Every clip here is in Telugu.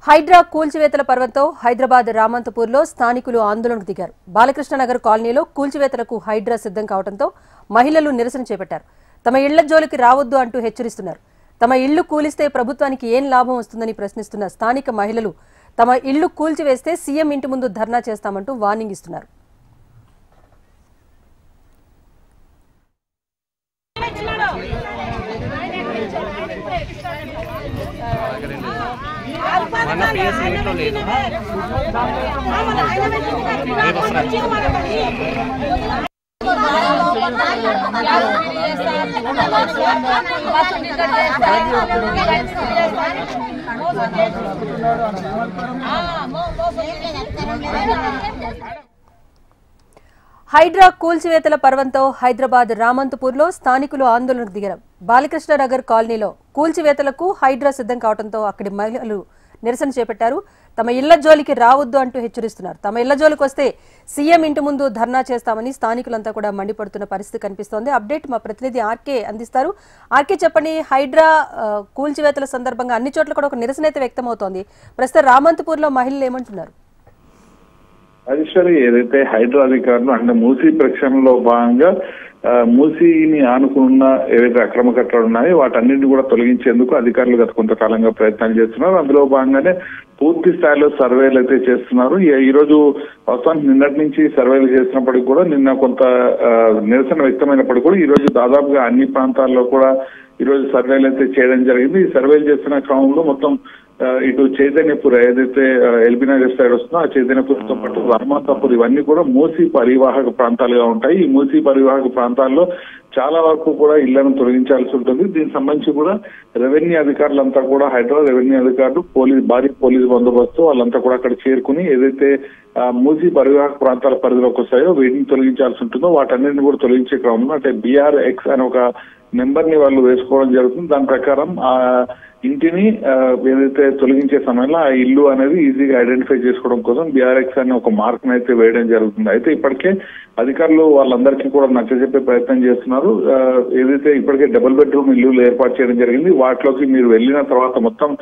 హైడ్రా కూల్చివేతల పర్వంతో హైదరాబాద్ రామంతపూర్లో స్థానికులు ఆందోళనకు దిగారు. బాలకృష్ణనగర్ కాలనీలో కూల్చివేతలకు హైడ్రా సిద్ధం కావడంతో మహిళలు నిరసన చేపట్టారు. తమ ఇళ్ల జోలికి రావద్దు అంటూ హెచ్చరిస్తున్నారు. తమ ఇళ్లు కూలిస్తే ప్రభుత్వానికి ఏం లాభం వస్తుందని ప్రశ్నిస్తున్న స్థానిక మహిళలు తమ ఇళ్లు కూల్చివేస్తే సీఎం ఇంటి ముందు ధర్నా చేస్తామంటూ వార్నింగ్ ఇస్తున్నారు. హైడ్రా కూల్చివేతల పర్వంతో హైదరాబాద్ రామంతపూర్లో స్థానికులు ఆందోళనకు దిగారు. బాలకృష్ణనగర్ కాలనీలో కూల్చివేతలకు హైడ్రా సిద్ధం కావడంతో అక్కడి మహిళలు నిరసన చేపట్టారు. తమ ఇళ్ల జోలికి రావద్దు అంటూ హెచ్చరిస్తున్నారు. తమ ఇళ్ల జోలికి వస్తే సీఎం ఇంటి ముందు ధర్నా చేస్తామని స్థానికులంతా కూడా మండిపడుతున్న పరిస్థితి కనిపిస్తోంది. అప్డేట్ మా ప్రతినిధి ఆర్కే అందిస్తారు. ఆర్కే, చెప్పండి, హైడ్రా కూల్చివేతల సందర్భంగా అన్ని చోట్ల కూడా ఒక నిరసన అయితే వ్యక్తమవుతోంది. ప్రస్తుతం రామంతపూర్లో మహిళలు ఏమంటున్నారు? రాజేశ్వరి, ఏదైతే హైడ్రా అధికారులు అంటే మూసీ ప్రక్షాళనలో భాగంగా మూసీని ఆనుకున్న ఏవైతే అక్రమ కట్టడాలు ఉన్నాయో వాటన్నింటినీ కూడా తొలగించేందుకు అధికారులు గత కొంతకాలంగా ప్రయత్నాలు చేస్తున్నారు. అందులో భాగంగానే పూర్తి స్థాయిలో సర్వేలు అయితే చేస్తున్నారు. ఈ రోజు వాస్తవానికి నిన్నటి నుంచి సర్వేలు చేసినప్పటికీ కూడా నిన్న కొంత నిరసన వ్యక్తమైనప్పటికీ కూడా ఈ రోజు దాదాపుగా అన్ని ప్రాంతాల్లో కూడా ఈ రోజు సర్వేలు అయితే చేయడం జరిగింది. ఈ సర్వేలు చేస్తున్న క్రమంలో మొత్తం ఇటు చైతన్యపూర్ ఏదైతే ఎల్బీ నగర్ సైడ్ వస్తుందో ఆ చైతన్యపూర్తో పాటు రామంతపూర్ ఇవన్నీ కూడా మూసీ పరివాహక ప్రాంతాలుగా ఉంటాయి. ఈ మూసీ పరివాహక ప్రాంతాల్లో చాలా వరకు కూడా ఇళ్లను తొలగించాల్సి ఉంటుంది. దీనికి సంబంధించి కూడా రెవెన్యూ అధికారులంతా కూడా హైడ్రా రెవెన్యూ అధికారులు భారీ పోలీసు బందోబస్తు వాళ్ళంతా కూడా అక్కడ చేరుకుని ఏదైతే మూసీ పరివాహక ప్రాంతాల పరిధిలోకి వస్తాయో వీటిని తొలగించాల్సి ఉంటుందో వాటన్నిటిని కూడా తొలగించే క్రమంలో అంటే BRX అని ఒక నెంబర్ ని వాళ్ళు వేసుకోవడం జరుగుతుంది. దాని ప్రకారం ఆ ఇంటిని ఏదైతే తొలగించే సమయంలో ఆ ఇల్లు అనేది ఈజీగా ఐడెంటిఫై చేసుకోవడం కోసం BRX అనే ఒక మార్క్ అయితే వేయడం జరుగుతుంది. అయితే ఇప్పటికే అధికారులు వాళ్ళందరికీ కూడా నచ్చజెప్పే ప్రయత్నం చేస్తున్నారు. ఏదైతే ఇప్పటికే డబుల్ బెడ్రూమ్ ఇల్లులు ఏర్పాటు చేయడం జరిగింది. వాటిలోకి మీరు వెళ్ళిన తర్వాత మొత్తం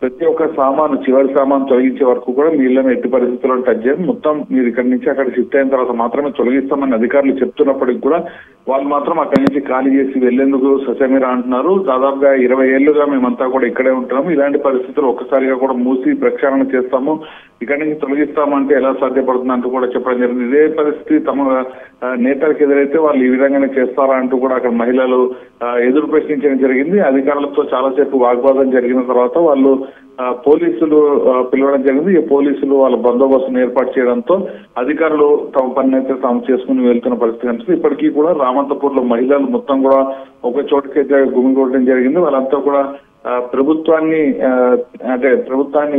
ప్రతి ఒక్క సామాను చివరి సామాను తొలగించే వరకు కూడా మీ ఇళ్లను ఎట్టి పరిస్థితుల్లో టచ్ చేయండి. మొత్తం మీరు ఇక్కడి నుంచి అక్కడ షిఫ్ట్ అయిన తర్వాత మాత్రమే తొలగిస్తామని అధికారులు చెప్తున్నప్పటికీ కూడా వాళ్ళు మాత్రం అక్కడి నుంచి ఖాళీ చేసి వెళ్లేందుకు ససేమిరా అంటున్నారు. దాదాపుగా 20 ఏళ్లుగా మేమంతా కూడా ఇక్కడే ఉంటున్నాము. ఇలాంటి పరిస్థితులు ఒక్కసారిగా కూడా మూసి ప్రక్షాళన చేస్తాము, ఇక్కడి నుంచి తొలగిస్తామంటే ఎలా సాధ్యపడుతుంది అంటూ కూడా చెప్పడం జరిగింది. ఇదే పరిస్థితి తమ నేతలకు ఎదురైతే వాళ్ళు ఈ విధంగానే చేస్తారా అంటూ కూడా అక్కడ మహిళలు ఎదురు ప్రశ్నించడం జరిగింది. అధికారులతో చాలాసేపు వాగ్వాదం జరిగిన తర్వాత వాళ్ళు పోలీసులు పిలవడం జరిగింది. ఈ పోలీసులు వాళ్ళ బందోబస్తును ఏర్పాటు చేయడంతో అధికారులు తమ పని అయితే తాము చేసుకుని వెళ్తున్న పరిస్థితి కనిపిస్తుంది. ఇప్పటికీ కూడా రామంతపూర్ లో మహిళలు మొత్తం కూడా ఒక చోటుకైతే గుమిగూడడం జరిగింది. వాళ్ళంతా కూడా ప్రభుత్వాన్ని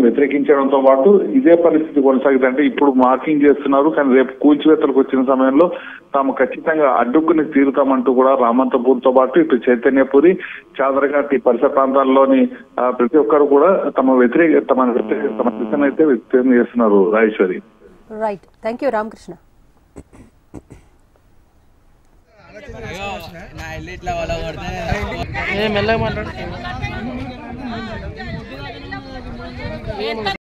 వ్యతిరేకించడంతో పాటు ఇదే పరిస్థితి కొనసాగుతుంది. అంటే ఇప్పుడు మార్కింగ్ చేస్తున్నారు, కానీ రేపు కూల్చివేతలకు వచ్చిన సమయంలో తాము ఖచ్చితంగా అడ్డుకుని తీరుతామంటూ కూడా రామంతపూర్ తో పాటు ఇటు చైతన్యపురి, చాదరఘాట్ ఈ పరిసర ప్రాంతాల్లోని ప్రతి ఒక్కరు కూడా తమ నిరసన అయితే వ్యక్తం చేస్తున్నారు. Rajeshwari, right, thank you Ramakrishna. మెల్లగా మాట్లాడు.